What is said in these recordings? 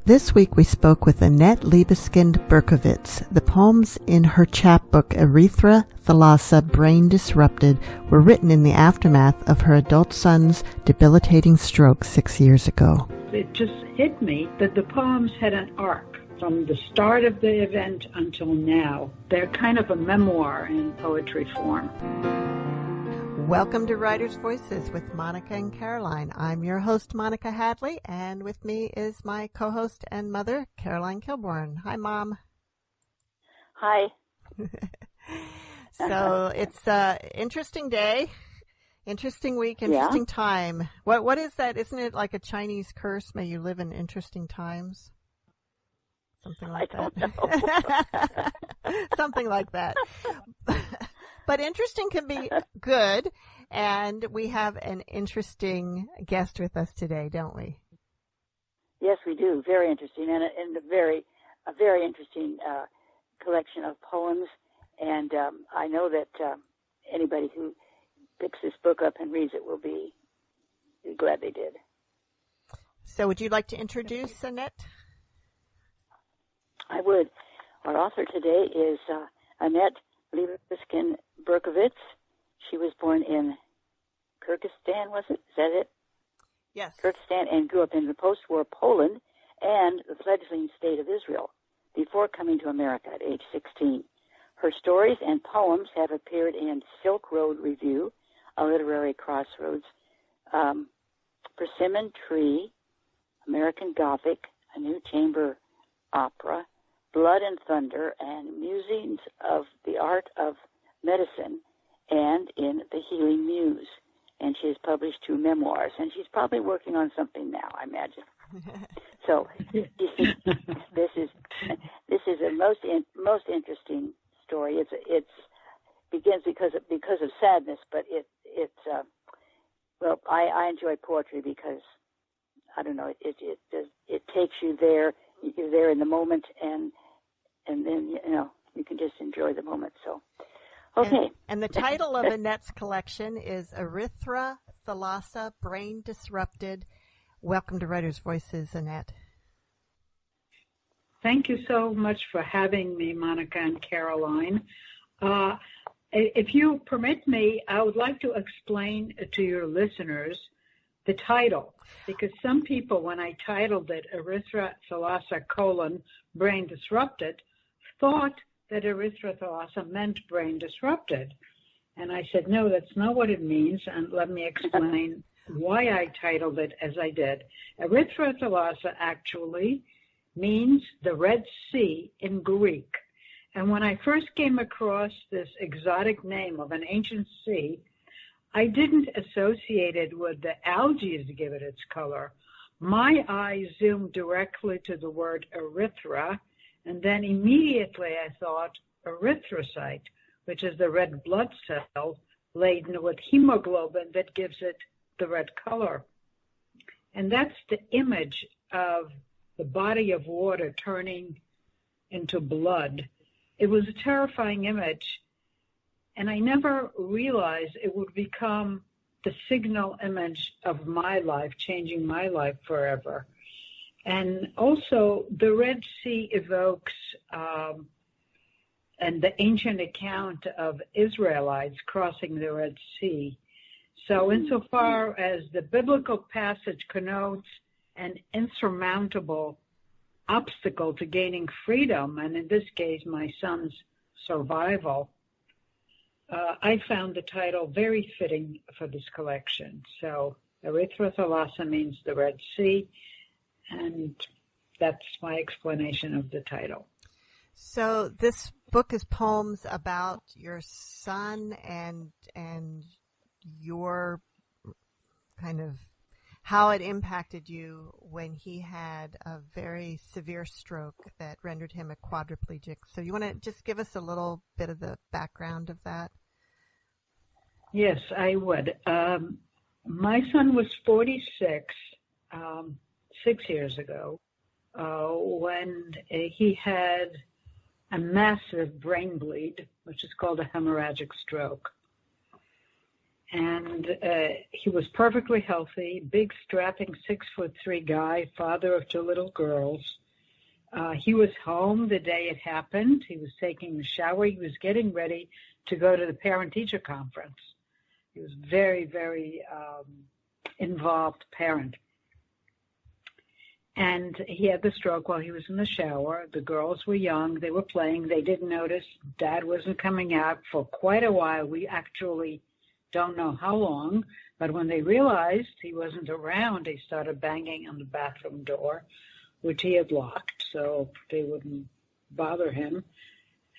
This week we spoke with Annette Libeskind Berkovits. The poems in her chapbook, Erythra Thalassa, Brain Disrupted, were written in the aftermath of her adult son's debilitating stroke 6 years ago. It just hit me that the poems had an arc from the start of the event until now. They're kind of a memoir in poetry form. Welcome to Writers' Voices with Monica and Caroline. I'm your host, Monica Hadley, and with me is my co-host and mother, Caroline Kilborn. Hi, Mom. Hi. So it's an interesting day, interesting week, interesting time. What is that? Isn't it like a Chinese curse? May you live in interesting times? Something like I that. Don't know. Something like that. But interesting can be good, and we have an interesting guest with us today, don't we? Yes, we do. Very interesting, and a very interesting collection of poems. And I know that anybody who picks this book up and reads it will be glad they did. So, would you like to introduce Annette? I would. Our author today is Annette Libeskind Berkovits. She was born in Kyrgyzstan, was it? Is that it? Yes. Kyrgyzstan, and grew up in the post-war Poland and the fledgling state of Israel before coming to America at age 16. Her stories and poems have appeared in Silk Road Review, A Literary Crossroads, Persimmon Tree, American Gothic, A New Chamber Opera, Blood and Thunder, and Musings of the Art of Medicine, and in The Healing Muse. And she has published 2 memoirs, and she's probably working on something now, I imagine. So this is a most interesting story. It's begins because of sadness, but I enjoy poetry because I don't know, it takes you there. You're there in the moment, and then you can just enjoy the moment. So, okay. And the title of Annette's collection is Erythra Thalassa, Brain Disrupted. Welcome to Writers' Voices, Annette. Thank you so much for having me, Monica and Caroline. If you permit me, I would like to explain to your listeners the title, because some people, when I titled it Erythra Thalassa, Brain Disrupted, thought that Erythra Thalassa meant brain disrupted. And I said, no, that's not what it means, and let me explain why I titled it as I did. Erythra Thalassa actually means the Red Sea in Greek. And when I first came across this exotic name of an ancient sea, I didn't associate it with the algae to give it its color. My eye zoomed directly to the word erythra, and then immediately I thought erythrocyte, which is the red blood cell laden with hemoglobin that gives it the red color. And that's the image of the body of water turning into blood. It was a terrifying image, and I never realized it would become the signal image of my life, changing my life forever. And also, the Red Sea evokes and the ancient account of Israelites crossing the Red Sea. So insofar as the biblical passage connotes an insurmountable obstacle to gaining freedom, and in this case, my son's survival, I found the title very fitting for this collection. So Erythra Thalassa means the Red Sea, and that's my explanation of the title. So this book is poems about your son and your kind of how it impacted you when he had a very severe stroke that rendered him a quadriplegic. So you want to just give us a little bit of the background of that? Yes, I would. My son was 46 6 years ago when he had a massive brain bleed, which is called a hemorrhagic stroke. And he was perfectly healthy, big, strapping 6'3" guy, father of 2 little girls. He was home the day it happened. He was taking a shower. He was getting ready to go to the parent-teacher conference. He was very, very involved parent. And he had the stroke while he was in the shower. The girls were young. They were playing. They didn't notice. Dad wasn't coming out for quite a while. We actually don't know how long. But when they realized he wasn't around, they started banging on the bathroom door, which he had locked so they wouldn't bother him.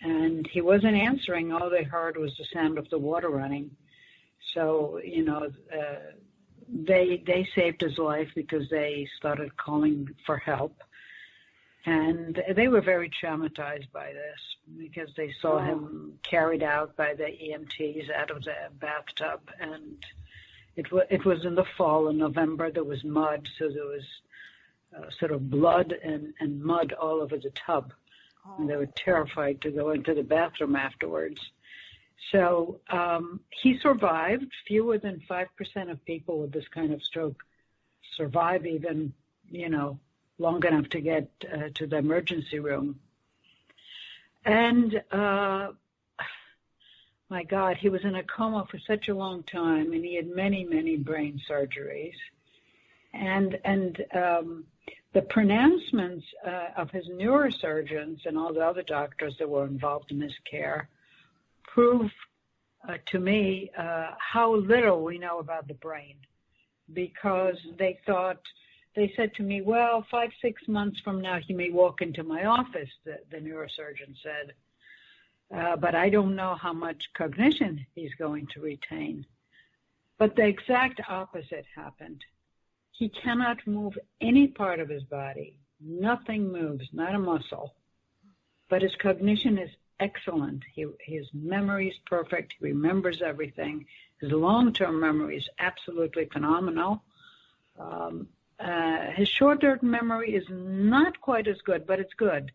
And he wasn't answering. All they heard was the sound of the water running. So, they saved his life because they started calling for help. And they were very traumatized by this because they saw him carried out by the EMTs out of the bathtub. And it was in the fall, in November. There was mud, so there was sort of blood and mud all over the tub. And they were terrified to go into the bathroom afterwards. So he survived. Fewer than 5% of people with this kind of stroke survive even, long enough to get to the emergency room. And my God, he was in a coma for such a long time, and he had many, many brain surgeries. And the pronouncements of his neurosurgeons and all the other doctors that were involved in his care prove to me how little we know about the brain, because they said to me, well, 5-6 months from now he may walk into my office, the neurosurgeon said, but I don't know how much cognition he's going to retain. But the exact opposite happened. He cannot move any part of his body. Nothing moves, not a muscle. But his cognition is excellent. His memory is perfect. He remembers everything. His long-term memory is absolutely phenomenal. His short-term memory is not quite as good, but it's good.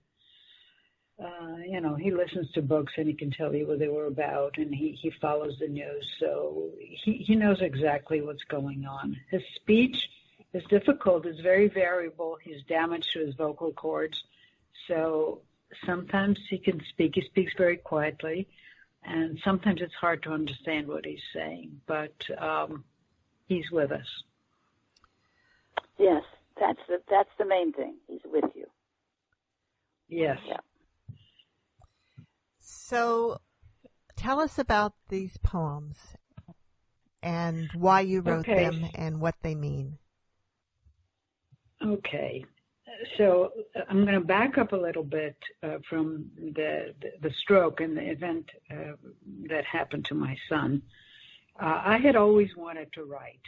He listens to books and he can tell you what they were about, and he follows the news, so he knows exactly what's going on. His speech is difficult. It's very variable. He's damaged to his vocal cords, so sometimes he can speak. He speaks very quietly, and sometimes it's hard to understand what he's saying, but he's with us. Yes, that's the main thing. He's with you. Yes. Yeah. So tell us about these poems and why you wrote them and what they mean. Okay. So I'm going to back up a little bit from the stroke and the event that happened to my son. I had always wanted to write,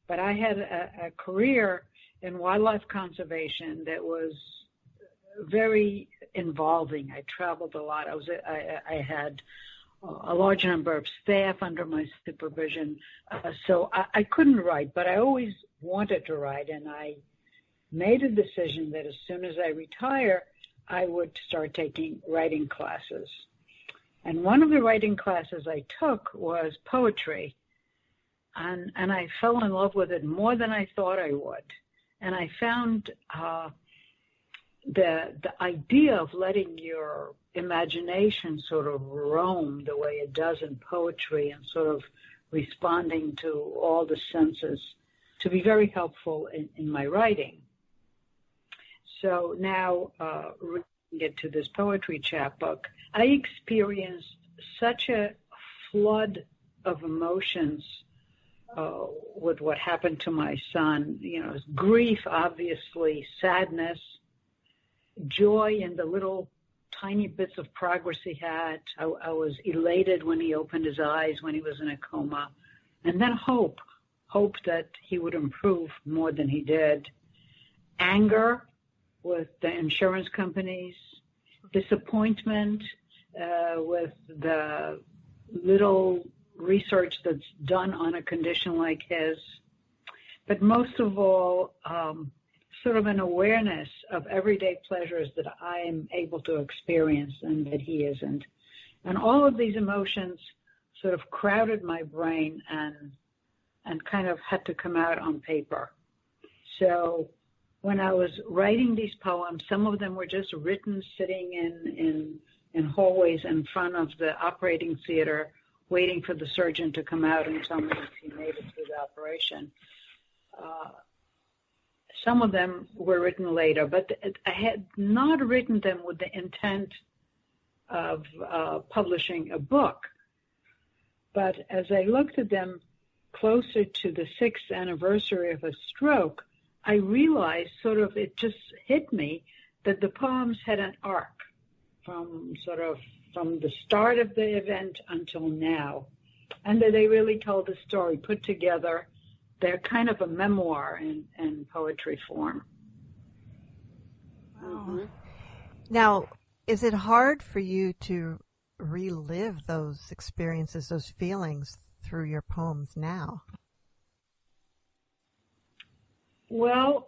but I had a career in wildlife conservation that was very involving. I traveled a lot. I had a large number of staff under my supervision, so I couldn't write, but I always wanted to write, and I made a decision that as soon as I retire, I would start taking writing classes. And one of the writing classes I took was poetry, and I fell in love with it more than I thought I would. And I found the idea of letting your imagination sort of roam the way it does in poetry and sort of responding to all the senses to be very helpful in my writing. So now, get to this poetry chapbook, I experienced such a flood of emotions with what happened to my son. Grief, obviously, sadness, joy in the little tiny bits of progress he had. I was elated when he opened his eyes when he was in a coma. And then hope that he would improve more than he did. Anger with the insurance companies, disappointment with the little research that's done on a condition like his, but most of all, sort of an awareness of everyday pleasures that I am able to experience and that he isn't. And all of these emotions sort of crowded my brain, and and kind of had to come out on paper. So when I was writing these poems, some of them were just written sitting in hallways in front of the operating theater, waiting for the surgeon to come out and tell me if he made it through the operation. Some of them were written later, but I had not written them with the intent of publishing a book. But as I looked at them closer to the 6th anniversary of a stroke, I realized it just hit me that the poems had an arc from the start of the event until now, and that they really told the story put together. They're kind of a memoir in poetry form. Wow. Mm-hmm. Now, is it hard for you to relive those experiences, those feelings through your poems now? Well,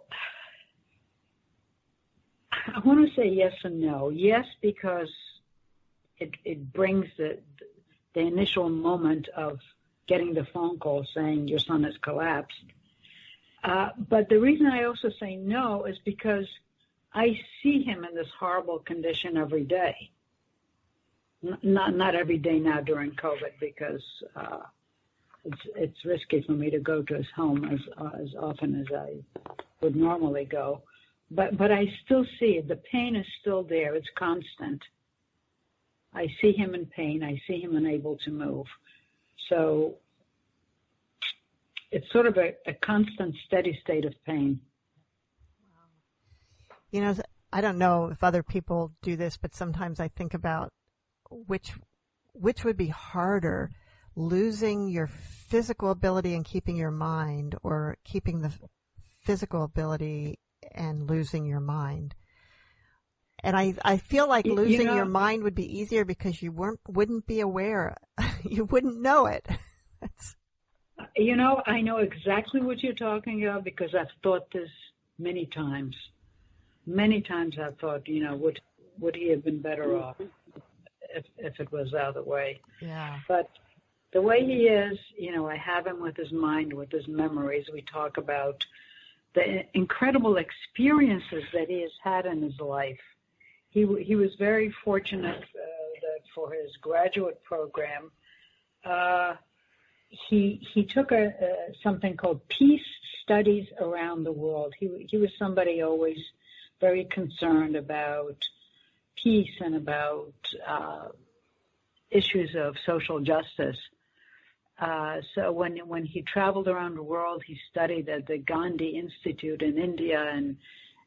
I want to say yes and no. Yes, because it brings the initial moment of getting the phone call saying your son has collapsed. But the reason I also say no is because I see him in this horrible condition every day. Not every day now during COVID, because it's risky for me to go to his home as often as I would normally go. But I still see it. The pain is still there. It's constant. I see him in pain. I see him unable to move. So it's sort of a constant, steady state of pain. You know, I don't know if other people do this, but sometimes I think about which would be harder, losing your physical ability and keeping your mind, or keeping the physical ability and losing your mind. And I feel like losing your mind would be easier because you wouldn't be aware. You wouldn't know it. I know exactly what you're talking about because I've thought this many times. Many times I've thought, would he have been better off if it was the other way? Yeah. But the way he is, I have him with his mind, with his memories. We talk about the incredible experiences that he has had in his life. He was very fortunate that for his graduate program, he took something called Peace Studies Around the World. He was somebody always very concerned about peace and about issues of social justice. So when he traveled around the world, he studied at the Gandhi Institute in India, and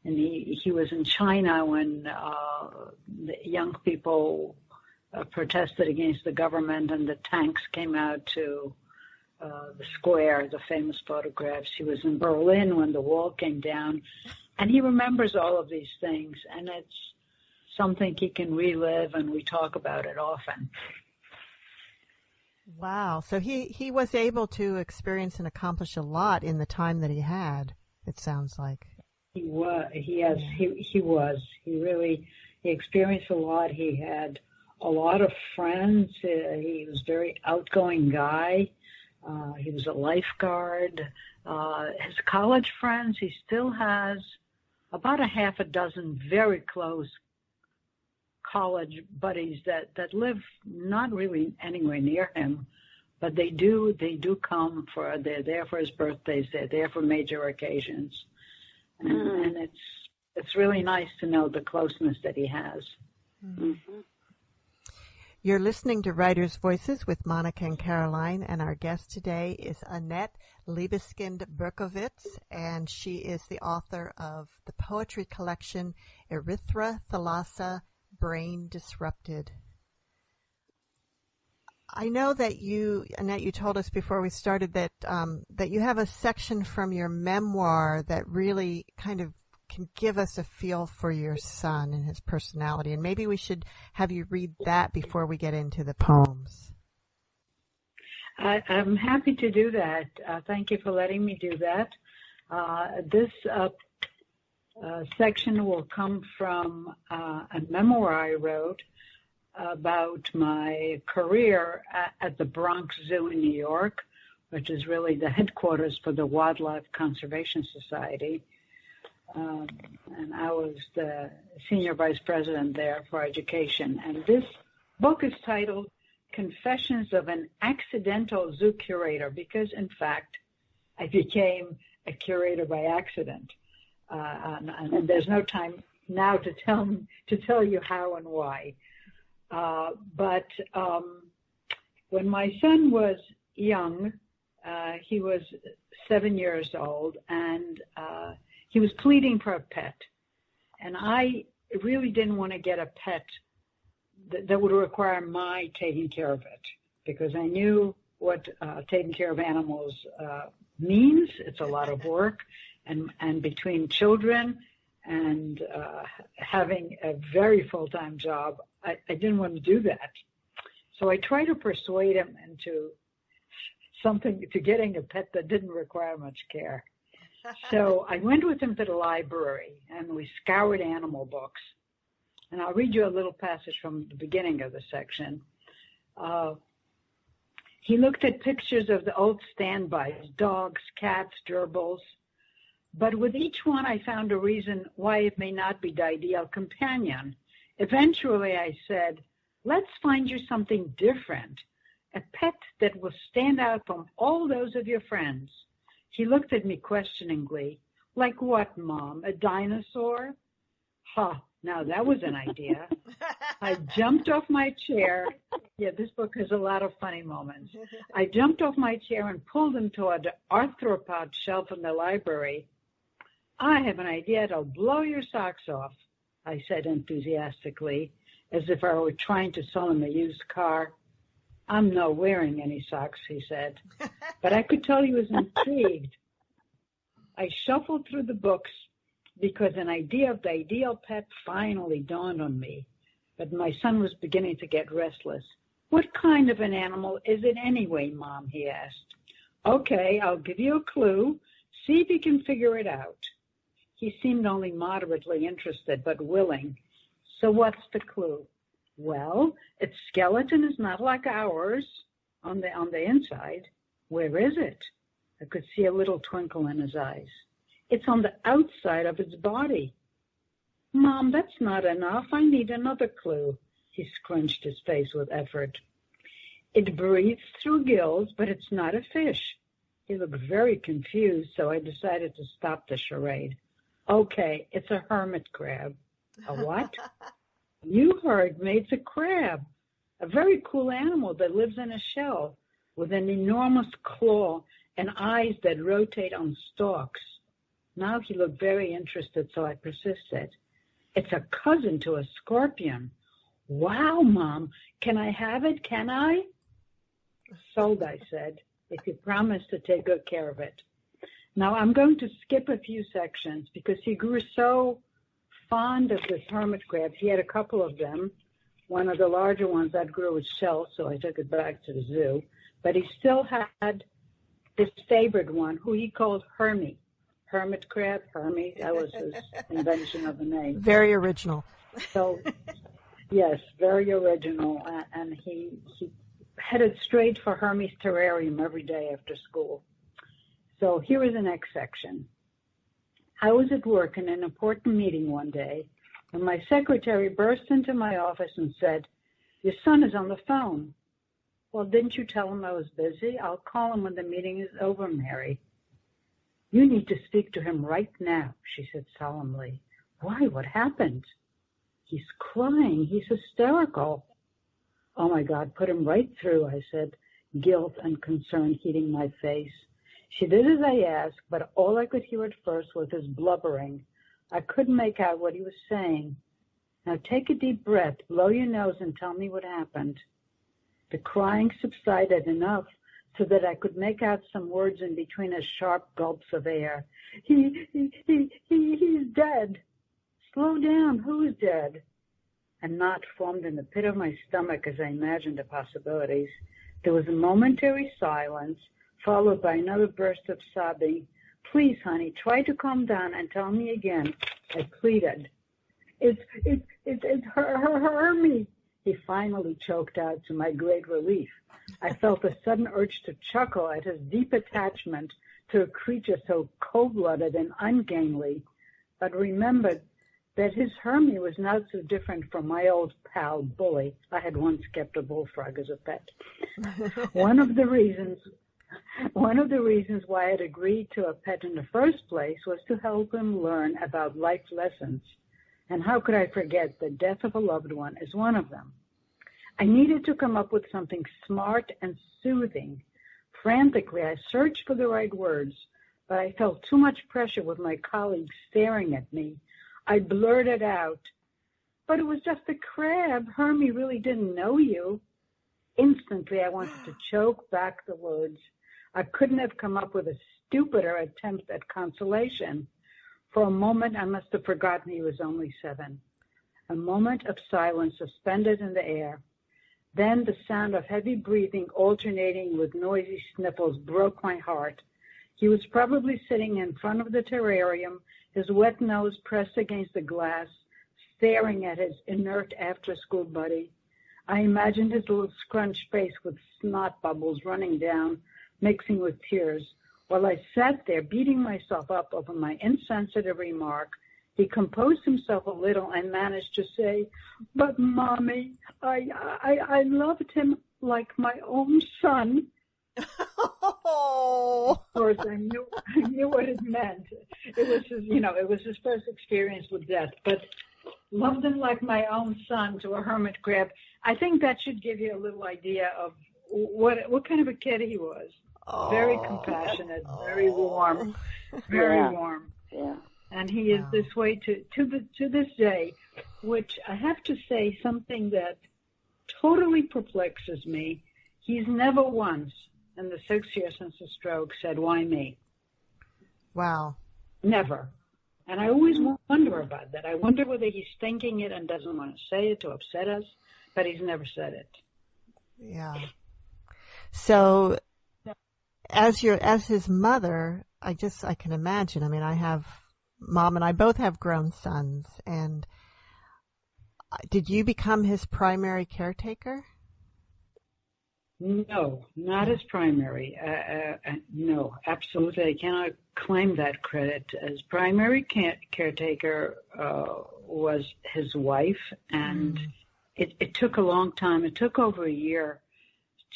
he was in China when the young people protested against the government and the tanks came out to the square, the famous photographs. He was in Berlin when the wall came down, and he remembers all of these things, and it's something he can relive, and we talk about it often. Wow. So he was able to experience and accomplish a lot in the time that he had, it sounds like. He was. He experienced a lot. He had a lot of friends. He was a very outgoing guy. He was a lifeguard. His college friends, he still has about a half a dozen very close college buddies that live not really anywhere near him, but they do come they're there for his birthdays, they're there for major occasions. And it's really nice to know the closeness that he has. Mm-hmm. You're listening to Writers' Voices with Monica and Caroline, and our guest today is Annette Libeskind Berkovits, and she is the author of the poetry collection Erythra Thalassa, Brain Disrupted. I know that Annette, you told us before we started that that you have a section from your memoir that really kind of can give us a feel for your son and his personality, and maybe we should have you read that before we get into the poems. I'm happy to do that. Thank you for letting me do that. This section will come from a memoir I wrote about my career at the Bronx Zoo in New York, which is really the headquarters for the Wildlife Conservation Society. And I was the senior vice president there for education. And this book is titled Confessions of an Accidental Zoo Curator, because, in fact, I became a curator by accident. And there's no time now to tell you how and why. But when my son was young, he was 7 years old, and he was pleading for a pet. And I really didn't want to get a pet that would require my taking care of it, because I knew what taking care of animals means. It's a lot of work, and between children and having a very full-time job, I didn't want to do that. So I tried to persuade him into getting a pet that didn't require much care. So I went with him to the library, and we scoured animal books. And I'll read you a little passage from the beginning of the section. He looked at pictures of the old standbys, dogs, cats, gerbils. But with each one, I found a reason why it may not be the ideal companion. Eventually, I said, let's find you something different, a pet that will stand out from all those of your friends. He looked at me questioningly. Like what, Mom? A dinosaur? Ha, now that was an idea. I jumped off my chair. Yeah, this book has a lot of funny moments. I jumped off my chair and pulled him toward the arthropod shelf in the library. I have an idea that'll blow your socks off, I said enthusiastically, as if I were trying to sell him a used car. I'm not wearing any socks, he said, but I could tell he was intrigued. I shuffled through the books because an idea of the ideal pet finally dawned on me, but my son was beginning to get restless. What kind of an animal is it anyway, Mom, he asked. Okay, I'll give you a clue. See if you can figure it out. He seemed only moderately interested, but willing. So what's the clue? Well, its skeleton is not like ours on the inside. Where is it? I could see a little twinkle in his eyes. It's on the outside of its body. Mom, that's not enough. I need another clue. He scrunched his face with effort. It breathes through gills, but it's not a fish. He looked very confused, so I decided to stop the charade. Okay, it's a hermit crab. A what? You heard me. It's a crab, a very cool animal that lives in a shell with an enormous claw and eyes that rotate on stalks. Now he looked very interested, so I persisted. It's a cousin to a scorpion. Wow, Mom, can I have it? Can I? Sold, I said, if you promise to take good care of it. Now I'm going to skip a few sections because he grew so fond of this hermit crab. He had a couple of them. One of the larger ones that grew its shell, so I took it back to the zoo. But he still had this favorite one, who he called Hermie. Hermit crab, Hermie. That was his invention of a name. Very original. So, yes, very original. And he headed straight for Hermie's terrarium every day after school. So here is the next section. I was at work in an important meeting one day when my secretary burst into my office and said, your son is on the phone. Well, didn't you tell him I was busy? I'll call him when the meeting is over, Mary. You need to speak to him right now, she said solemnly. Why? What happened? He's crying. He's hysterical. Oh, my God, put him right through, I said, guilt and concern heating my face. She did as I asked, but all I could hear at first was his blubbering. I couldn't make out what he was saying. Now take a deep breath, blow your nose, and tell me what happened. The crying subsided enough so that I could make out some words in between his sharp gulps of air. He's dead. Slow down. Who is dead? A knot formed in the pit of my stomach as I imagined the possibilities. There was a momentary silence, followed by another burst of sobbing. Please, honey, try to calm down and tell me again, I pleaded. It's Hermie. he finally choked out to my great relief. I felt a sudden urge to chuckle at his deep attachment to a creature so cold-blooded and ungainly, but remembered that his Hermie was not so different from my old pal Bully. I had once kept a bullfrog as a pet. One of the reasons why I'd agreed to a pet in the first place was to help him learn about life lessons. And how could I forget the death of a loved one is one of them? I needed to come up with something smart and soothing. Frantically, I searched for the right words, but I felt too much pressure with my colleagues staring at me. I blurted out, "But it was just a crab. Hermie really didn't know you." Instantly, I wanted to choke back the words. I couldn't have come up with a stupider attempt at consolation. For a moment, I must have forgotten he was only 7. A moment of silence suspended in the air. Then the sound of heavy breathing alternating with noisy sniffles broke my heart. He was probably sitting in front of the terrarium, his wet nose pressed against the glass, staring at his inert after-school buddy. I imagined his little scrunched face with snot bubbles running down, mixing with tears. While I sat there beating myself up over my insensitive remark, he composed himself a little and managed to say, "But, Mommy, I loved him like my own son." Oh. Of course, I knew what it meant. It was his first experience with death. But loved him like my own son to a hermit crab. I think that should give you a little idea of what kind of a kid he was. Very compassionate, very warm, very warm. Yeah. And he is this way to this day, which I have to say something that totally perplexes me. He's never once in the 6 years since the stroke said, "Why me?" Wow. Never. And I always wonder about that. I wonder whether he's thinking it and doesn't want to say it to upset us, but he's never said it. Yeah. So as his mother, I can imagine. I mean, Mom and I both have grown sons, and did you become his primary caretaker? No, not as primary. No, absolutely. I cannot claim that credit. As primary caretaker was his wife, and it took a long time. It took over a year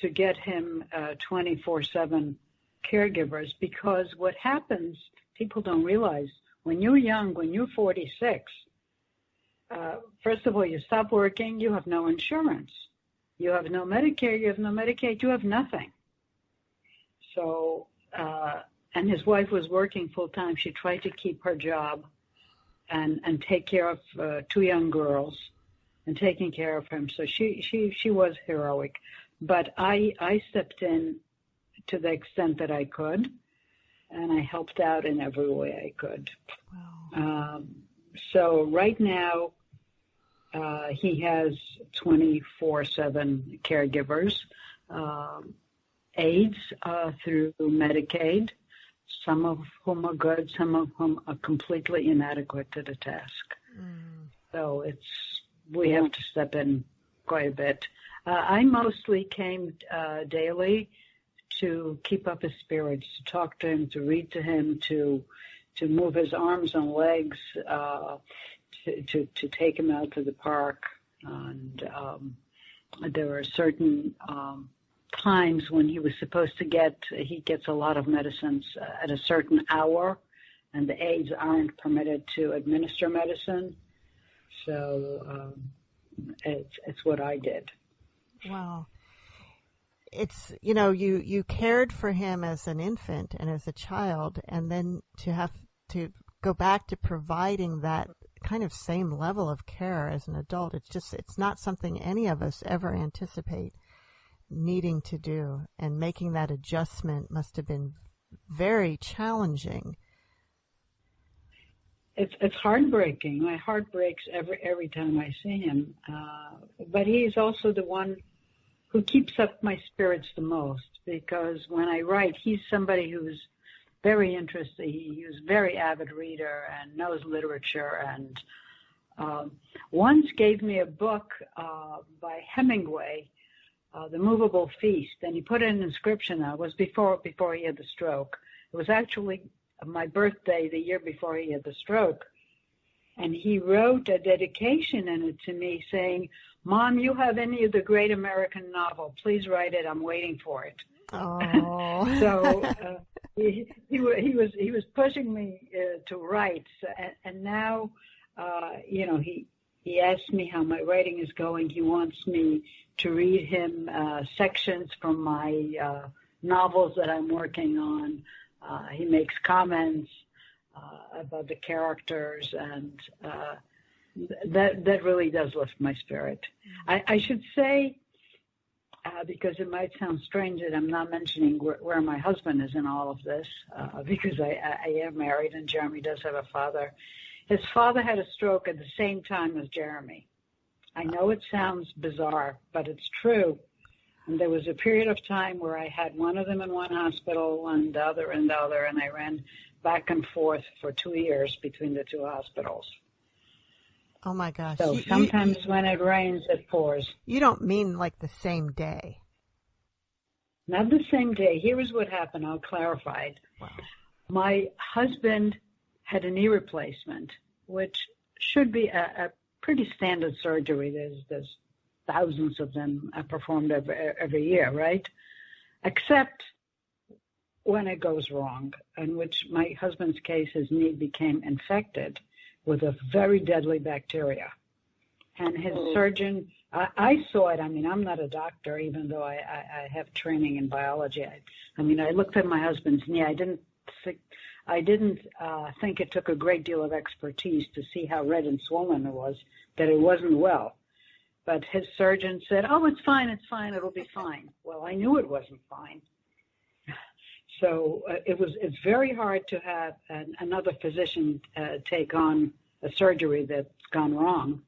to get him 24/7 caregivers, because what happens, people don't realize, when you're young, when you're 46, first of all, you stop working, you have no insurance. You have no Medicare, you have no Medicaid, you have nothing. So, and his wife was working full time. She tried to keep her job and take care of 2 young girls and taking care of him. So she was heroic. But I stepped in to the extent that I could, and I helped out in every way I could. Wow. So right now, he has 24/7 caregivers, aides through Medicaid, some of whom are good, some of whom are completely inadequate to the task. So we have to step in quite a bit. I mostly came daily to keep up his spirits, to talk to him, to read to him, to move his arms and legs, to take him out to the park. And there were certain times when he was supposed to he gets a lot of medicines at a certain hour, and the aides aren't permitted to administer medicine. So it's what I did. Wow. It's, you cared for him as an infant and as a child, and then to have to go back to providing that kind of same level of care as an adult. It's not something any of us ever anticipate needing to do, and making that adjustment must have been very challenging. It's heartbreaking. My heart breaks every time I see him. But he's also the one who keeps up my spirits the most, because when I write, he's somebody who's very interested. He was a very avid reader and knows literature, and once gave me a book by Hemingway, The Movable Feast, and he put an inscription on it. It was before he had the stroke. It was actually my birthday the year before he had the stroke. And he wrote a dedication in it to me saying, "Mom, you have any of the great American novel, please write it. I'm waiting for it." Oh. So he was pushing me to write. And now, he asked me how my writing is going. He wants me to read him sections from my novels that I'm working on. He makes comments about the characters, and that really does lift my spirit. I should say, because it might sound strange that I'm not mentioning where my husband is in all of this, because I am married and Jeremy does have a father. His father had a stroke at the same time as Jeremy. I know it sounds bizarre, but it's true. And there was a period of time where I had one of them in one hospital and the other in the other, and I ran back and forth for 2 years between the two hospitals. Oh, my gosh. So sometimes when it rains, it pours. You don't mean like the same day? Not the same day. Here is what happened. I'll clarify it. Wow. My husband had a knee replacement, which should be a pretty standard surgery. There's thousands of them performed every year, right? Except when it goes wrong, in which my husband's case, his knee became infected with a very deadly bacteria. And his surgeon, I saw it. I mean, I'm not a doctor, even though I have training in biology. I looked at my husband's knee. I didn't think it took a great deal of expertise to see how red and swollen it was, that it wasn't well. But his surgeon said, "Oh, it's fine, it'll be fine." Well, I knew it wasn't fine. So it's very hard to have another physician take on a surgery that's gone wrong.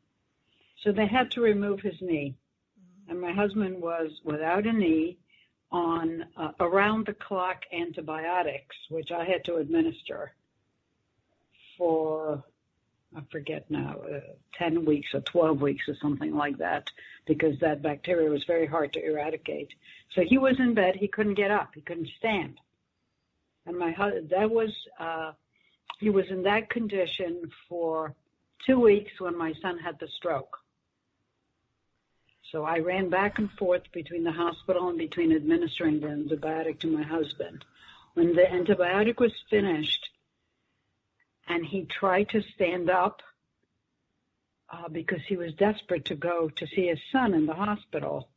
So they had to remove his knee. And my husband was without a knee on around-the-clock antibiotics, which I had to administer for, I forget now, 10 weeks or 12 weeks or something like that, because that bacteria was very hard to eradicate. So he was in bed. He couldn't get up. He couldn't stand. And he was in that condition for 2 weeks when my son had the stroke. So I ran back and forth between the hospital and between administering the antibiotic to my husband. When the antibiotic was finished and he tried to stand up because he was desperate to go to see his son in the hospital,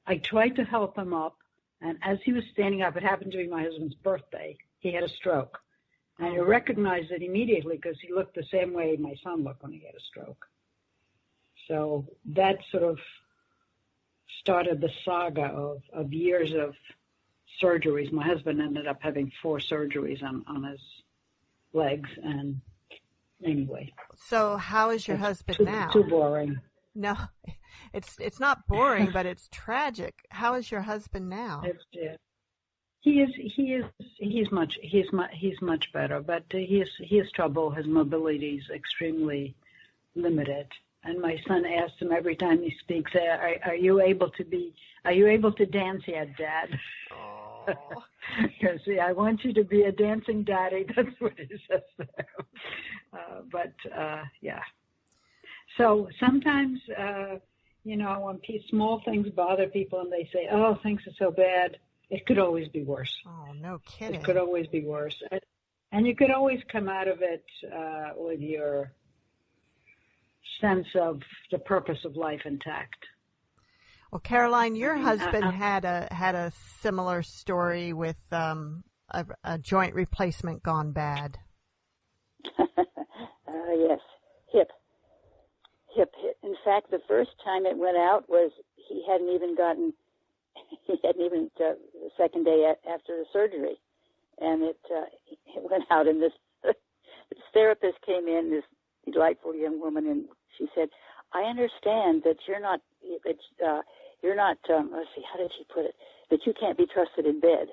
I tried to help him up. And as he was standing up, it happened to be my husband's birthday, he had a stroke. And I recognized it immediately because he looked the same way my son looked when he had a stroke. So that sort of started the saga of years of surgeries. My husband ended up having 4 surgeries on his legs. And anyway. So how is your husband now? Too boring. No, it's not boring, but it's tragic. How is your husband now? He's much better, but he has trouble. His mobility is extremely limited. And my son asks him every time he speaks, "Are you able to dance yet, Dad?" Because I want you to be a dancing daddy. That's what he says there. Yeah. So sometimes, when small things bother people and they say, "Oh, things are so bad," it could always be worse. Oh, no kidding. It could always be worse. And you could always come out of it with your sense of the purpose of life intact. Well, Caroline, your husband had a similar story with a joint replacement gone bad. Yes, hip. In fact, the first time it went out was he hadn't even the second day after the surgery, and it went out. And this therapist came in, this delightful young woman, and she said, "I understand that you're not. Let's see, how did she put it? That you can't be trusted in bed."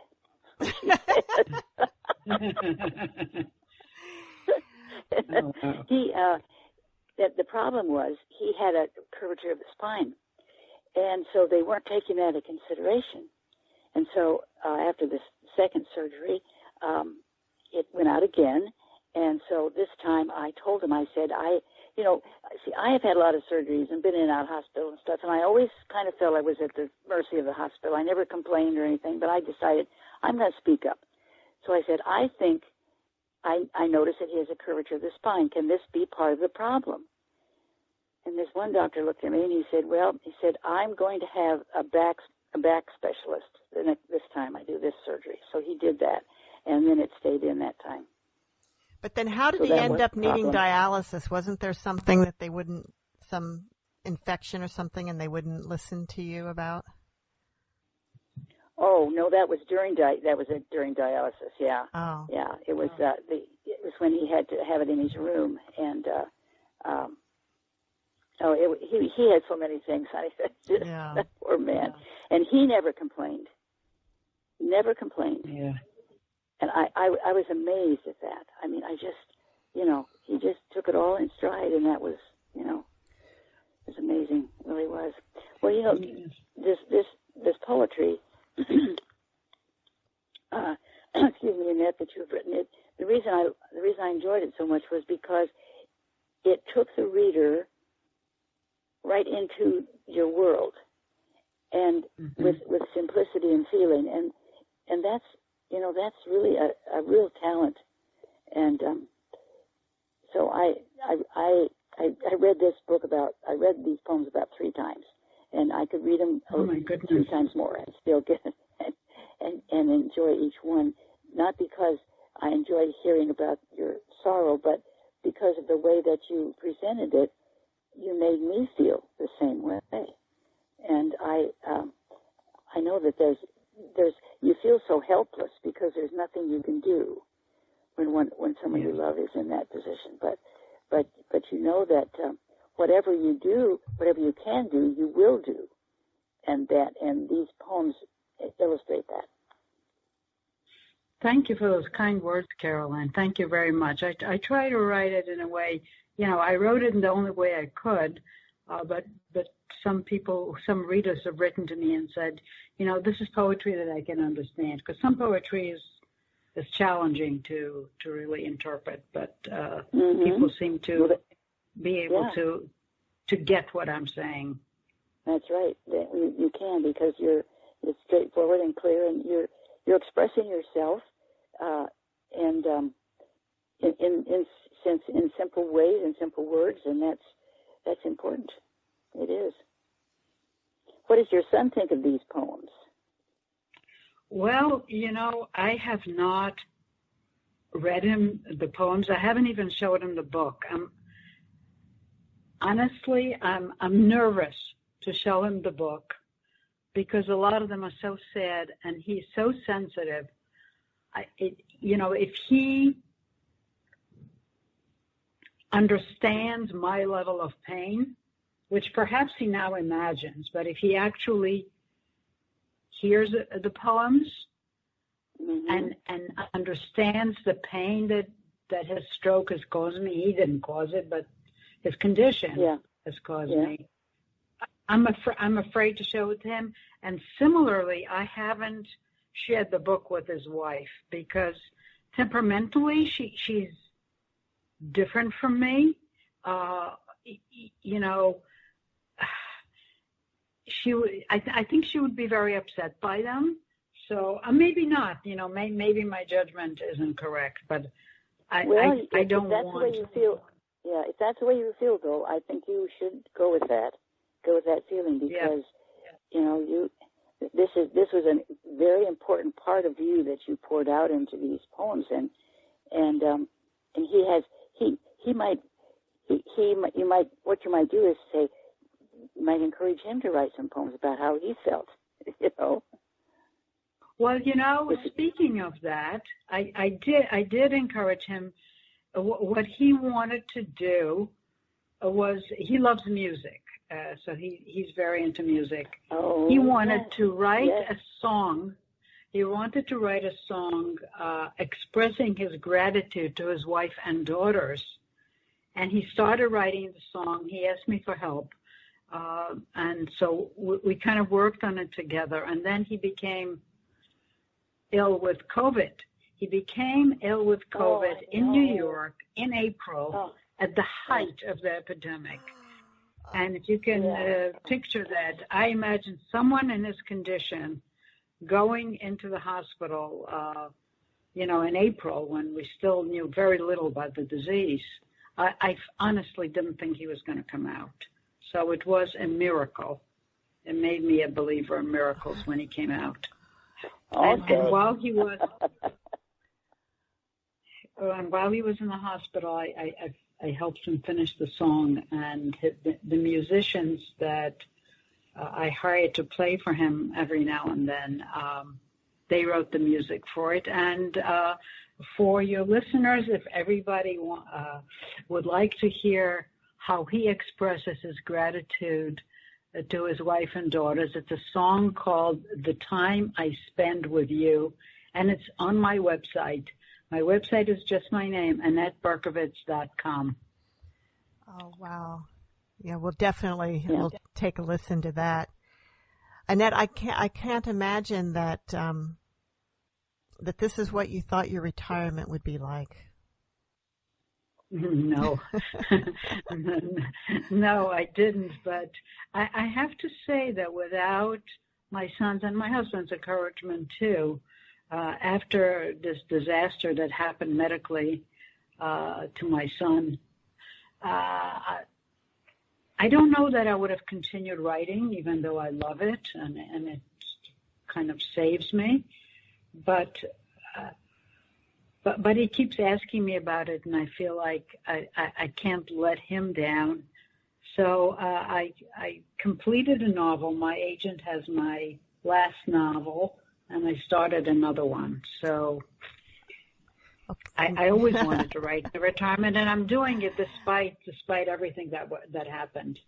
the problem was he had a curvature of the spine, and so they weren't taking that into consideration. And so after the second surgery, it went out again. And so this time I told him, I said, I have had a lot of surgeries and been in and out of hospital and stuff, and I always kind of felt I was at the mercy of the hospital. I never complained or anything, but I decided I'm going to speak up. So I said, I think I noticed that he has a curvature of the spine. Can this be part of the problem? And this one doctor looked at me and he said, I'm going to have a back specialist this time I do this surgery. So he did that, and then it stayed in that time. But then how did he end up needing dialysis? Wasn't there something that they wouldn't, some infection or something, and they wouldn't listen to you about? Oh, no, that was during dialysis, yeah. Oh. Yeah, it was it was when he had to have it in his room, and he had so many things. That poor man. Yeah. And he never complained. Never complained. Yeah. And I was amazed at that. I mean, he just took it all in stride, and that was, it was amazing. It really was. Well, this poetry, excuse me, Annette, that you've written it. The reason I enjoyed it so much was because it took the reader right into your world, and with simplicity and feeling, and that's really a real talent. And so I read these poems about 3 times, and I could read them 3 times more and still get and enjoy each one, not because I enjoyed hearing about your sorrow, but because of the way that you presented it. You made me feel the same way, and I know that there's you feel so helpless because there's nothing you can do when someone you love is in that position. But you know that whatever you do, whatever you can do, you will do, and these poems illustrate that. Thank you for those kind words, Caroline. Thank you very much. I try to write it in a way. I wrote it in the only way I could, but some readers have written to me and said, this is poetry that I can understand, because some poetry is challenging to really interpret, but people seem to be able to get what I'm saying. That's right. You can, because it's straightforward and clear, and you're expressing yourself, and in simple ways and simple words, and that's important. It is. What does your son think of these poems? Well, I have not read him the poems. I haven't even showed him the book. Honestly, I'm nervous to show him the book because a lot of them are so sad, and he's so sensitive. If he understands my level of pain, which perhaps he now imagines, but if he actually hears the poems and understands the pain that his stroke has caused me, he didn't cause it, but his condition has caused me. I'm afraid to show it to him. And similarly, I haven't shared the book with his wife because temperamentally she's different from me. I think she would be very upset by them. So maybe not. Maybe my judgment isn't correct, but I don't want. The way you feel, if that's the way you feel, though, I think you should go with that. Go with that feeling because this was a very important part of you that you poured out into these poems, and what you might do is say, you might encourage him to write some poems about how he felt, Well, speaking of that, I did encourage him. What he wanted to do was, he loves music, so he's very into music. Oh, he wanted to write a song. He wanted to write a song expressing his gratitude to his wife and daughters. and he started writing the song. He asked me for help. And so we kind of worked on it together. And then he became ill with COVID. He became ill with COVID in New York in April at the height of the epidemic. And if you can picture that, I imagine someone in his condition going into the hospital, in April when we still knew very little about the disease. I honestly didn't think he was going to come out. So it was a miracle. It made me a believer in miracles when he came out. Okay. And while he was in the hospital, I helped him finish the song, and the musicians that I hired to play for him every now and then, they wrote the music for it. And for your listeners, if everybody would like to hear how he expresses his gratitude to his wife and daughters, it's a song called "The Time I Spend With You," and it's on my website. My website is just my name, AnnetteBerkovits.com. Oh, wow. Yeah, we'll definitely we'll take a listen to that. Annette, I can't imagine that that this is what you thought your retirement would be like. No, no, I didn't. But I have to say that without my sons and my husband's encouragement too, after this disaster that happened medically to my son, I don't know that I would have continued writing, even though I love it and it kind of saves me. But he keeps asking me about it, and I feel like I can't let him down. So I completed a novel. My agent has my last novel, and I started another one. So I always wanted to write the retirement, and I'm doing it despite everything that happened.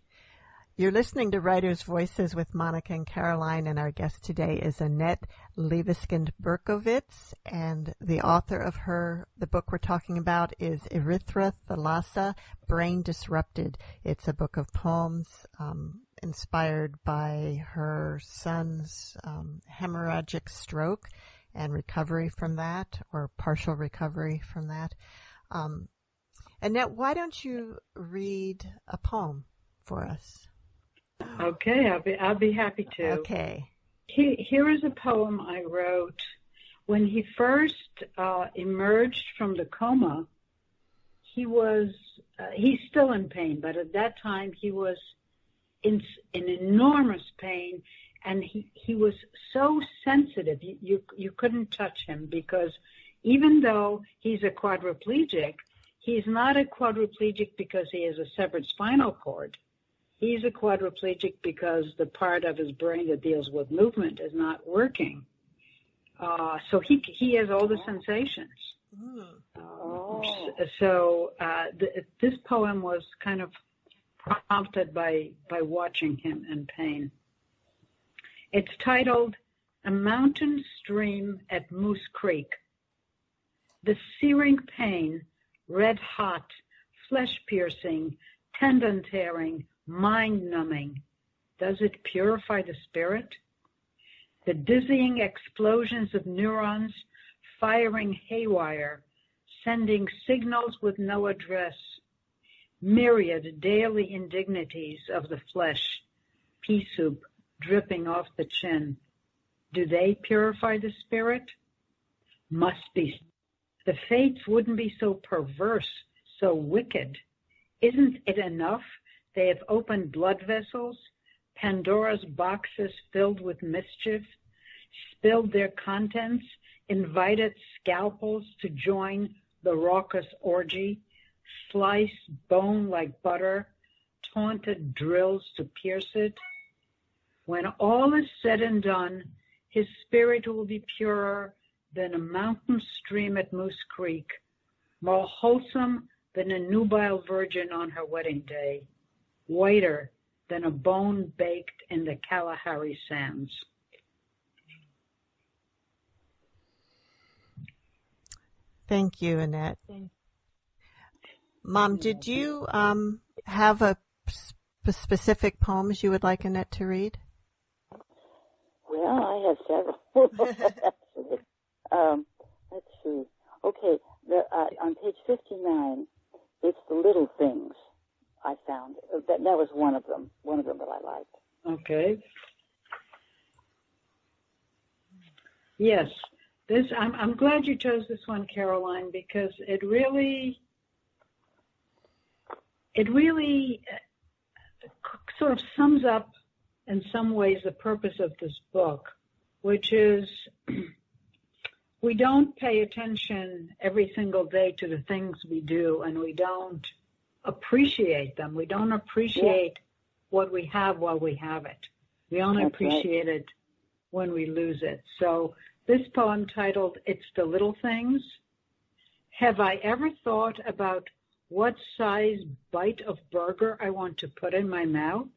You're listening to Writers' Voices with Monica and Caroline, and our guest today is Annette Libeskind Berkovits, and the author of the book we're talking about is Erythra Thalassa, Brain Disrupted. It's a book of poems inspired by her son's hemorrhagic stroke and recovery from that, or partial recovery from that. Annette, why don't you read a poem for us? Okay, I'll be happy to. Okay. Here is a poem I wrote when he first emerged from the coma. He's still in pain, but at that time he was in enormous pain, and he was so sensitive. You couldn't touch him, because even though he's a quadriplegic, he's not a quadriplegic because he has a severed spinal cord. He's a quadriplegic because the part of his brain that deals with movement is not working. So he has all the sensations. So this poem was kind of prompted by watching him in pain. It's titled "A Mountain Stream at Moose Creek." The searing pain, red hot, flesh-piercing, tendon-tearing, mind-numbing. Does it purify the spirit? The dizzying explosions of neurons firing haywire, sending signals with no address. Myriad daily indignities of the flesh, pea soup dripping off the chin. Do they purify the spirit? Must be. The fates wouldn't be so perverse, so wicked. Isn't it enough they have opened blood vessels, Pandora's boxes filled with mischief, spilled their contents, invited scalpels to join the raucous orgy, sliced bone like butter, taunted drills to pierce it? When all is said and done, his spirit will be purer than a mountain stream at Moose Creek, more wholesome than a nubile virgin on her wedding day, whiter than a bone baked in the Kalahari sands. Thank you, Annette. Mom, did you have a specific poems you would like Annette to read? Well, I have several, actually. Let's see. Okay, on page 59, it's the little things I found. That was one of them that I liked. Okay. Yes, I'm glad you chose this one, Caroline, because it really sort of sums up in some ways the purpose of this book, which is we don't pay attention every single day to the things we do, and we don't appreciate them. We don't appreciate what we have while we have it. We only appreciate it when we lose it. So this poem titled, It's the Little Things. Have I ever thought about what size bite of burger I want to put in my mouth?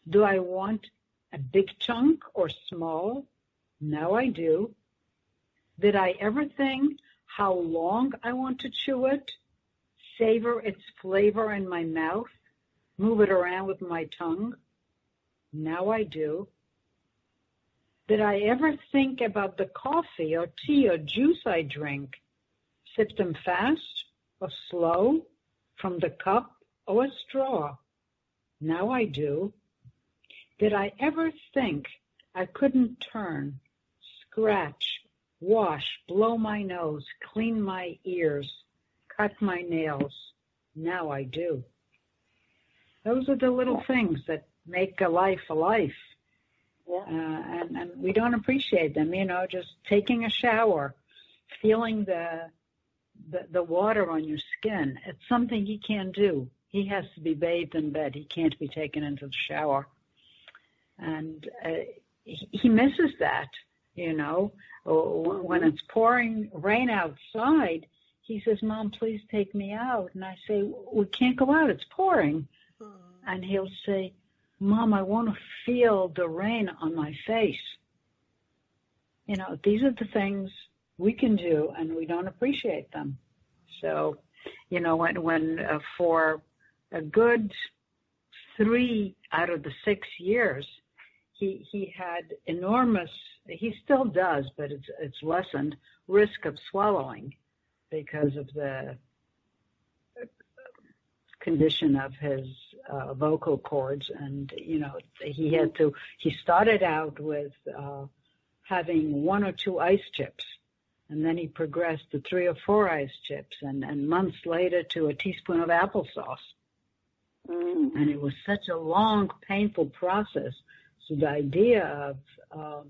Do I want a big chunk or small? Now I do. Did I ever think how long I want to chew it? Savor its flavor in my mouth? Move it around with my tongue? Now I do. Did I ever think about the coffee or tea or juice I drink? Sip them fast or slow, from the cup or a straw? Now I do. Did I ever think I couldn't turn, scratch, wash, blow my nose, clean my ears, cut my nails? Now I do. Those are the little things that make a life a life. Yeah. And we don't appreciate them, just taking a shower, feeling the water on your skin. It's something he can't do. He has to be bathed in bed. He can't be taken into the shower. And he misses that, When it's pouring rain outside, he says, Mom, please take me out. And I say, we can't go out. It's pouring. And he'll say, Mom, I want to feel the rain on my face. These are the things we can do, and we don't appreciate them. So, when for a good 3 out of the 6 years, he had enormous, he still does, but it's lessened, risk of swallowing because of the condition of his vocal cords. And, he started out with having 1 or 2 ice chips, and then he progressed to 3 or 4 ice chips, and months later to a teaspoon of applesauce. And it was such a long, painful process. So the idea of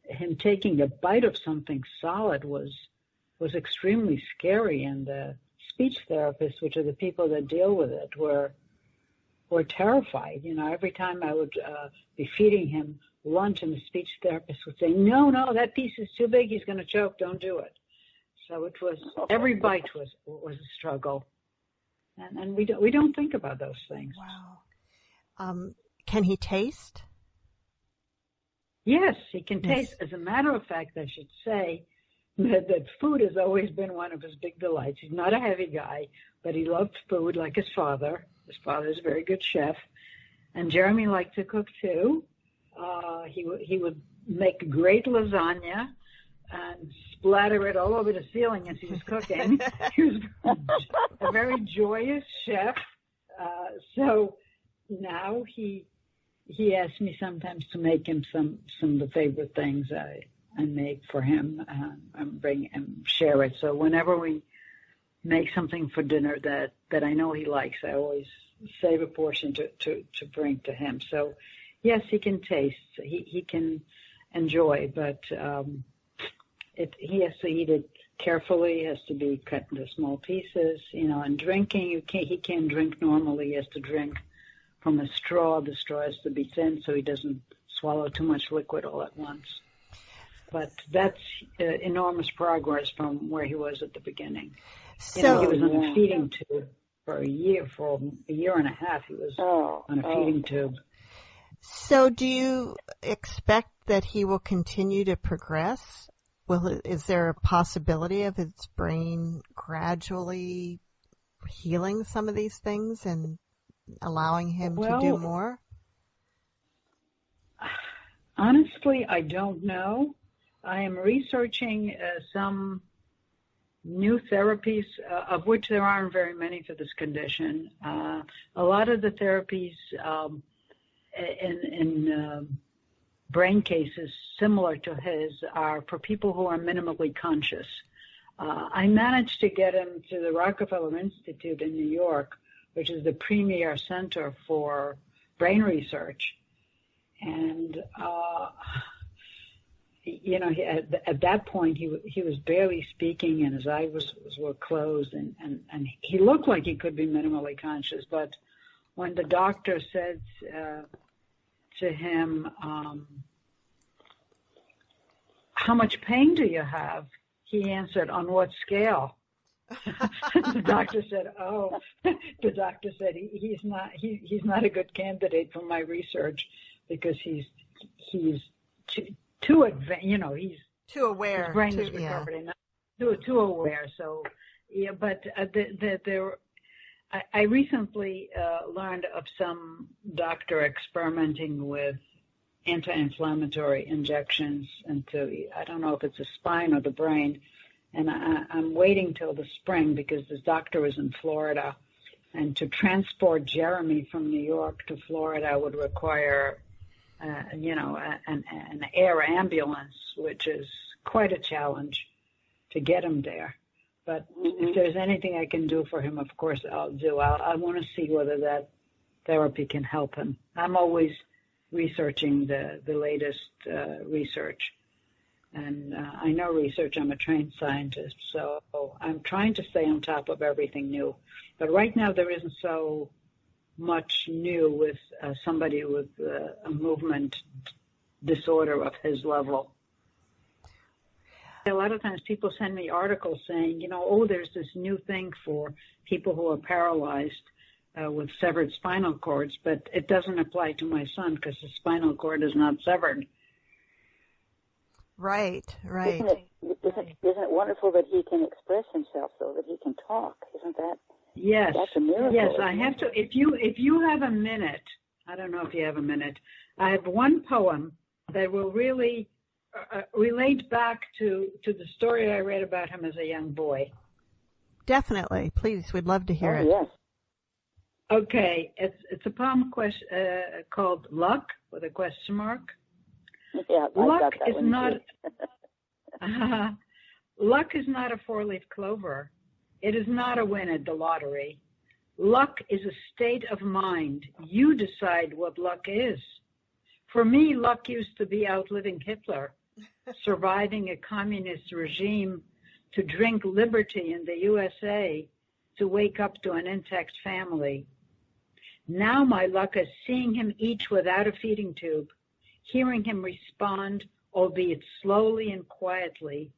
him taking a bite of something solid was extremely scary, and the speech therapists, which are the people that deal with it, were terrified. Every time I would be feeding him lunch, and the speech therapist would say, no, that piece is too big, he's going to choke, don't do it. So it was, every bite was a struggle. And we don't think about those things. Wow. Can he taste? Yes, he can taste. As a matter of fact, I should say that food has always been one of his big delights. He's not a heavy guy, but he loved food like his father. His father is a very good chef. And Jeremy liked to cook too. He would make great lasagna and splatter it all over the ceiling as he was cooking. He was a very joyous chef. So now he asks me sometimes to make him some of the favorite things I make for him and bring and share it. So whenever we make something for dinner that I know he likes, I always save a portion to bring to him. So yes, he can taste, he can enjoy, but he has to eat it carefully. It has to be cut into small pieces, and drinking, he can't drink normally. He has to drink from a straw. The straw has to be thin so he doesn't swallow too much liquid all at once. But that's enormous progress from where he was at the beginning. So he was on a feeding tube for a year and a half. He was on a feeding tube. So do you expect that he will continue to progress? Is there a possibility of his brain gradually healing some of these things and allowing him to do more? Honestly, I don't know. I am researching some new therapies, of which there aren't very many for this condition. A lot of the therapies in brain cases similar to his are for people who are minimally conscious. I managed to get him to the Rockefeller Institute in New York, which is the premier center for brain research. And, at that point, he was barely speaking and his eyes were closed and he looked like he could be minimally conscious. But when the doctor said to him, how much pain do you have? He answered, on what scale? The doctor said, he's not a good candidate for my research because he's too advanced, he's too aware. His brain is recovered and too aware. So, yeah, but I recently learned of some doctor experimenting with anti-inflammatory injections into, I don't know if it's the spine or the brain, and I'm waiting till the spring because this doctor is in Florida, and to transport Jeremy from New York to Florida would require, an air ambulance, which is quite a challenge to get him there. But if there's anything I can do for him, of course I'll do. I want to see whether that therapy can help him. I'm always researching the latest research. And I know research. I'm a trained scientist, so I'm trying to stay on top of everything new. But right now there isn't so much new with somebody with a movement disorder of his level. A lot of times people send me articles saying, there's this new thing for people who are paralyzed with severed spinal cords, but it doesn't apply to my son because the spinal cord is not severed. Right. Isn't it wonderful that he can express himself, though, that he can talk? Isn't that? Yes. That's a miracle. Yes, I have to. If you have a minute, I don't know if you have a minute. I have one poem that will really relate back to the story I read about him as a young boy. Definitely, please. We'd love to hear it. Yes. Okay, it's a poem called "Luck" with a question mark. Yeah, luck is not. Luck is not a four-leaf clover. It is not a win at the lottery. Luck is a state of mind. You decide what luck is. For me, luck used to be outliving Hitler, surviving a communist regime, to drink liberty in the USA, to wake up to an intact family. Now my luck is seeing him eat without a feeding tube, hearing him respond, albeit slowly and quietly,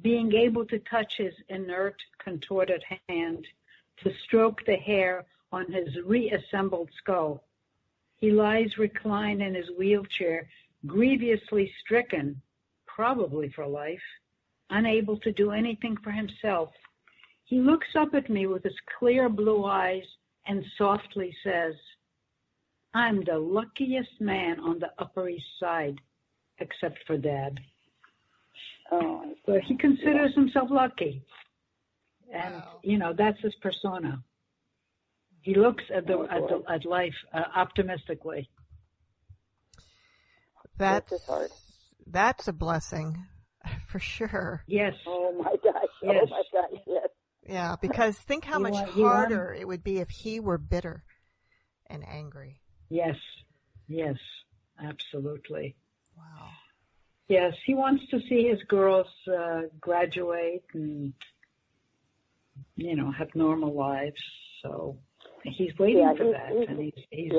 being able to touch his inert, contorted hand, to stroke the hair on his reassembled skull. He lies reclined in his wheelchair, grievously stricken, probably for life, unable to do anything for himself. He looks up at me with his clear blue eyes and softly says, I'm the luckiest man on the Upper East Side, except for Dad. Oh, but he considers himself lucky. And, that's his persona. He looks at life optimistically. That's a blessing, for sure. Yes. Oh, my gosh. Yes. Oh, my gosh, yes. Yeah, because think how much harder it would be if he were bitter and angry. Yes, absolutely. Wow. Yes, he wants to see his girls graduate and, have normal lives. So he's waiting for that. He's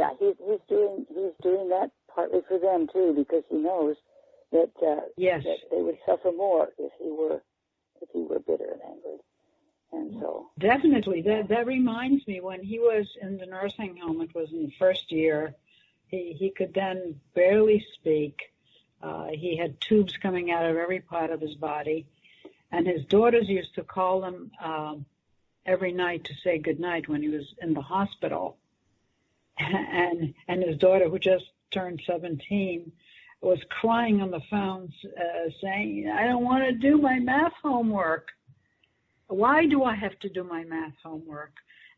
doing that partly for them too, because he knows that that they would suffer more if he were bitter and angry. And so definitely, that reminds me, when he was in the nursing home, it was in the first year. He could then barely speak. He had tubes coming out of every part of his body, and his daughters used to call him every night to say goodnight when he was in the hospital. And his daughter, who just turned 17, was crying on the phone saying, I don't want to do my math homework. Why do I have to do my math homework?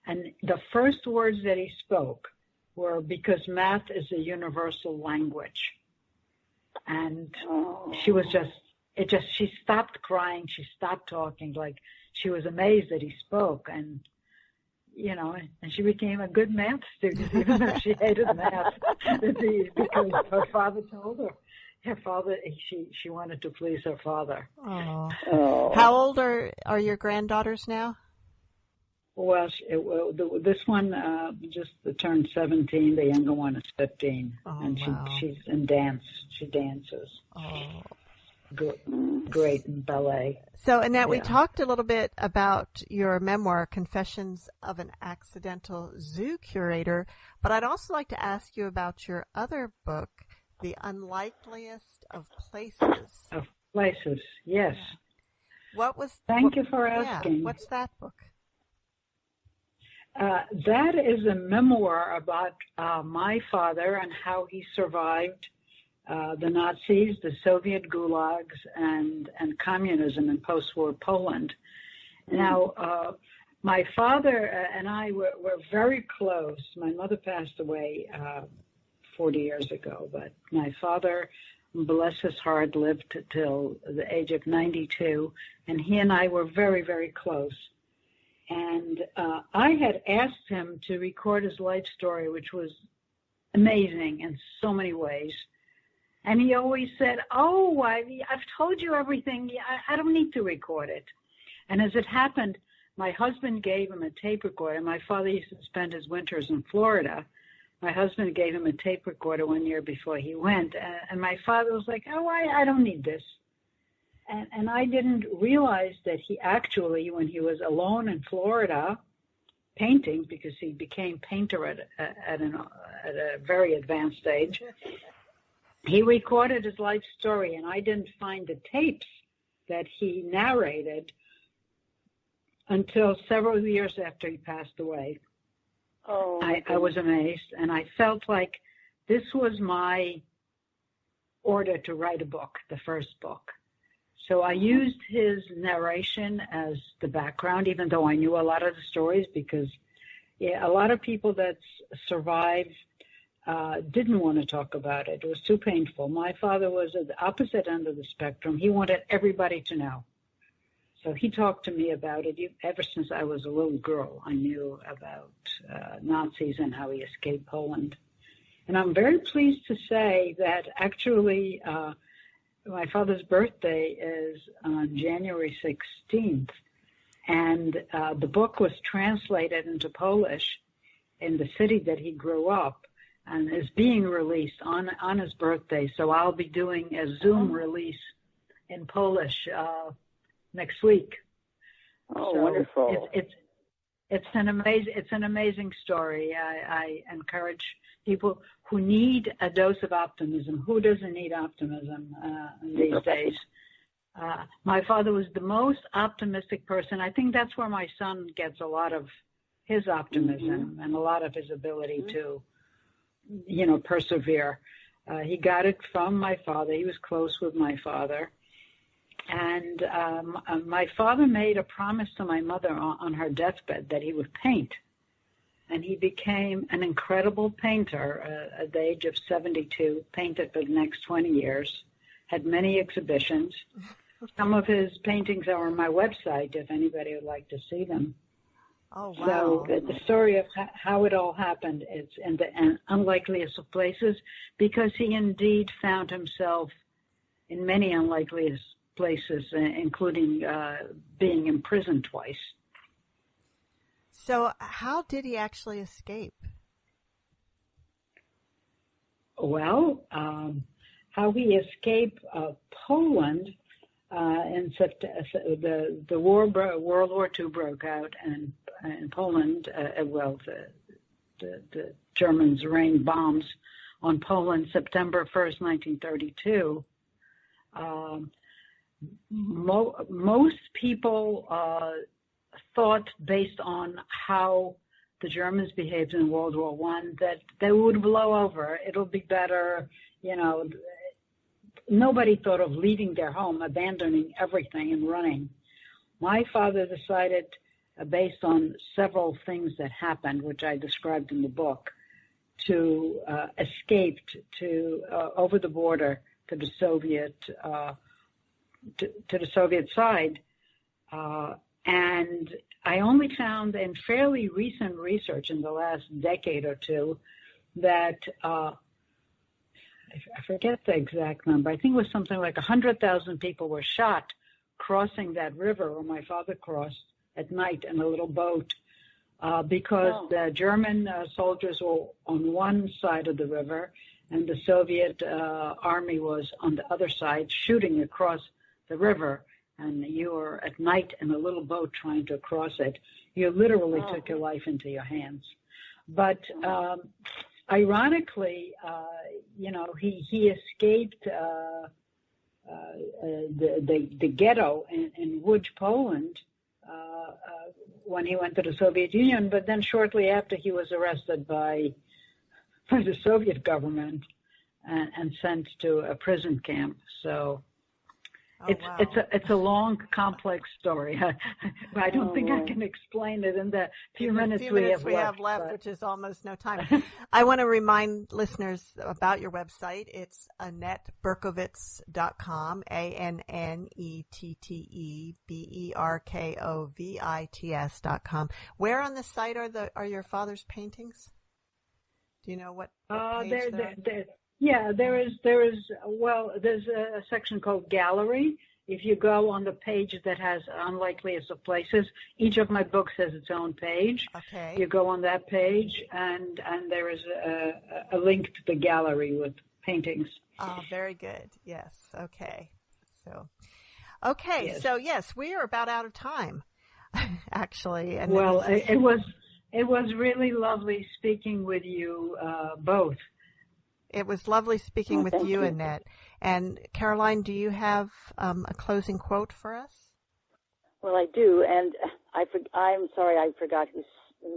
And the first words that he spoke were, because math is a universal language. And she stopped crying. She stopped talking, like she was amazed that he spoke. And, and she became a good math student, even though she hated math, because her father told her. Her father, she wanted to please her father. Oh. How old are your granddaughters now? Well, this one just turned 17. The younger one is 15, and she's in dance. She dances. Oh, great in ballet. So, Annette, we talked a little bit about your memoir, Confessions of an Accidental Zoo Curator, but I'd also like to ask you about your other book, The Unlikeliest of Places. Of Places, yes. Yeah. Thank you for asking. Yeah, what's that book? That is a memoir about my father and how he survived the Nazis, the Soviet gulags, and communism in post-war Poland. Now, my father and I were very close. My mother passed away 40 years ago, but my father, bless his heart, lived till the age of 92, and he and I were very, very close. And I had asked him to record his life story, which was amazing in so many ways. And he always said, I've told you everything. I don't need to record it. And as it happened, my husband gave him a tape recorder. My father used to spend his winters in Florida. My husband gave him a tape recorder one year before he went. And my father was like, I don't need this. And I didn't realize that he actually, when he was alone in Florida, painting, because he became painter at a very advanced age, he recorded his life story, and I didn't find the tapes that he narrated until several years after he passed away. I was amazed, and I felt like this was my order to write a book, the first book. So I used his narration as the background, even though I knew a lot of the stories, because a lot of people that survived didn't want to talk about it. It was too painful. My father was at the opposite end of the spectrum. He wanted everybody to know. So he talked to me about it. Ever since I was a little girl, I knew about Nazis and how he escaped Poland. And I'm very pleased to say that actually my father's birthday is on January 16th, and the book was translated into Polish in the city that he grew up and is being released on his birthday. So I'll be doing a Zoom release in Polish next week. Oh, so wonderful! It's an amazing story. I encourage people who need a dose of optimism. Who doesn't need optimism these days? My father was the most optimistic person. I think that's where my son gets a lot of his optimism and a lot of his ability to, persevere. He got it from my father. He was close with my father. And my father made a promise to my mother on her deathbed that he would paint. And he became an incredible painter at the age of 72, painted for the next 20 years, had many exhibitions. Some of his paintings are on my website if anybody would like to see them. Oh, wow. So the story of how it all happened is in the unlikeliest of places, because he indeed found himself in many unlikeliest places, including being in prison twice. So how did he actually escape? Well, how he escaped Poland in the World War II broke out, and in Poland, the Germans rained bombs on Poland September 1st, 1932. Most people thought, based on how the Germans behaved in World War I, that they would blow over. It'll be better, you know. Nobody thought of leaving their home, abandoning everything and running. My father decided, based on several things that happened, which I described in the book, to escape to over the border to the Soviet side, and I only found in fairly recent research in the last decade or two that I forget the exact number. I think it was something like 100,000 people were shot crossing that river where my father crossed at night in a little boat, because the German soldiers were on one side of the river and the Soviet army was on the other side shooting across the river. And you were at night in a little boat trying to cross it. You literally took your life into your hands. But ironically, you know, he escaped the ghetto in Łódź, Poland, when he went to the Soviet Union. But then shortly after, he was arrested by the Soviet government and sent to a prison camp. So. It's a long, complex story. I don't think I can explain it in the few minutes we have left, which is almost no time. I want to remind listeners about your website. It's AnnetteBerkovits.com, AnnetteBerkovits.com. Where on the site are your father's paintings? Do you know what page Yeah, there's a section called Gallery. If you go on the page that has Unlikeliest of Places, each of my books has its own page. Okay. You go on that page, and there is a link to the gallery with paintings. Oh, very good. Yes. Okay. So, yes. So yes, we are about out of time, actually. And well, it was really lovely speaking with you both. It was lovely speaking with you, Annette. And Caroline, do you have a closing quote for us? Well, I do, and I'm sorry I forgot who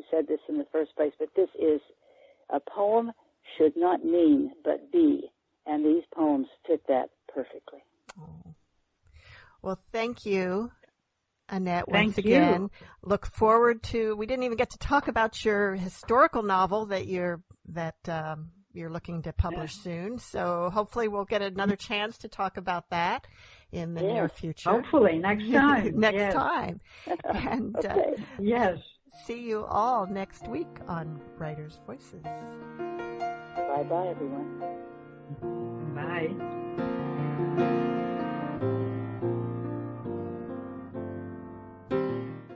said this in the first place, but this is a poem should not mean but be, and these poems fit that perfectly. Oh. Well, thank you, Annette, once again. Look forward to, we didn't even get to talk about your historical novel that you're looking to publish soon. So hopefully we'll get another chance to talk about that in the near future. Hopefully next time. Next time. And yes. See you all next week on Writers' Voices. Bye-bye, everyone. Bye.